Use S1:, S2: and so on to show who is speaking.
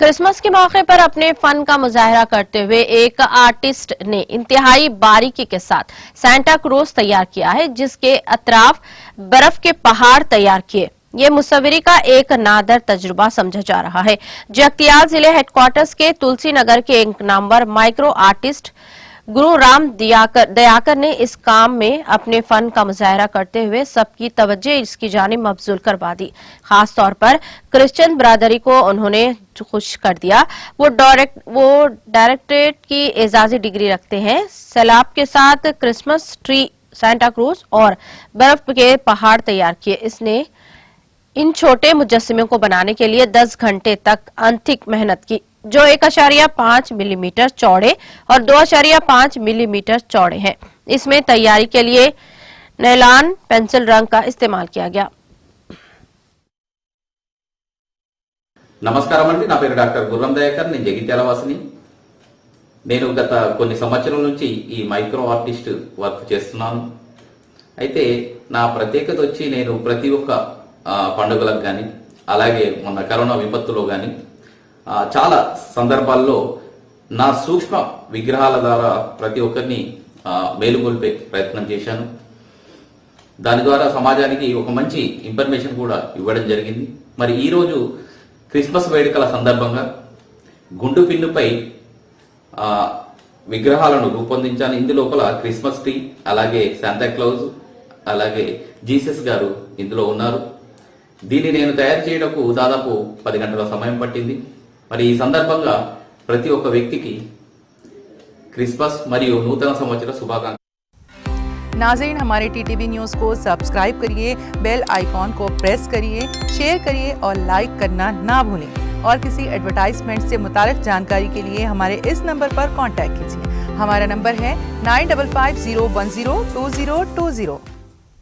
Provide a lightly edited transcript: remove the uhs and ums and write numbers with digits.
S1: Christmas के मौके पर अपने फन का मुजाहरा करते हुए एक आर्टिस्ट ने इंतहाई बारीकी के साथ सांता क्लॉज तैयार किया है, जिसके अतराफ बर्फ के पहाड़ तैयार किए। ये मुसव्विरी का एक नादर तजुर्बा समझा जा रहा है। जगतियाल जिले हेडक्वार्टर्स के तुलसी नगर के एक नामवर माइक्रो आर्टिस्ट गुरुराम दयाकर ने इस काम में अपने फन का मुजाहरा करते हुए सबकी तवज्जो इसकी जानिब मबजूल करवा दी। खास तौर पर क्रिश्चियन बरादरी को उन्होंने खुश कर दिया। वो डायरेक्टरेट की एजाजी डिग्री रखते हैं। सैलाब के साथ क्रिसमस ट्री, सांता क्लॉज और बर्फ के पहाड़ तैयार किए। इसने इन छोटे मुजस्समे को बनाने के लिए 10 घंटे तक अथक मेहनत की, जो 1.5 मिलीमीटर चौड़े और 2.5 मिलीमीटर चौड़े हैं। इसमें तैयारी के लिए नैलान पेंसिल रंग का इस्तेमाल किया गया।
S2: నమస్కారం అండి, నా పేరు డాక్టర్ గుర్రం దయాకర్, నేను జగిత్యాల వాసిని. నేను గత కొన్ని సంవత్సరాల నుంచి ఈ మైక్రో ఆర్టిస్ట్ వర్క్ చేస్తున్నాను. అయితే నా ప్రత్యేకత వచ్చి నేను ప్రతి ఒక్క పండుగలకు కానీ, అలాగే మొన్న కరోనా విపత్తులో కానీ చాలా సందర్భాల్లో నా సూక్ష్మ విగ్రహాల ద్వారా ప్రతి ఒక్కరిని మేలుకొల్పే ప్రయత్నం చేశాను. దాని ద్వారా సమాజానికి ఒక మంచి ఇన్ఫర్మేషన్ కూడా ఇవ్వడం జరిగింది. మరి ఈరోజు క్రిస్మస్ వేడుకల సందర్భంగా గుండు పిన్నుపై విగ్రహాలను రూపొందించాను. ఇందులోపల క్రిస్మస్ ట్రీ, అలాగే శాంతా క్లౌజ్, అలాగే జీసస్ గారు ఇందులో ఉన్నారు. దీన్ని నేను తయారు చేయడానికి దాదాపు 10 గంటల సమయం పట్టింది. మరి ఈ సందర్భంగా ప్రతి ఒక్క వ్యక్తికి క్రిస్మస్ మరియు నూతన సంవత్సర శుభాకాంక్షలు.
S3: नाज़रीन, हमारे टीटीवी न्यूज़ को सब्सक्राइब करिए, बेल आइकॉन को प्रेस करिए, शेयर करिए और लाइक करना ना भूलें। और किसी एडवर्टाइजमेंट से मुताल्लिक़ जानकारी के लिए हमारे इस नंबर पर कांटेक्ट कीजिए। हमारा नंबर है 9550102020।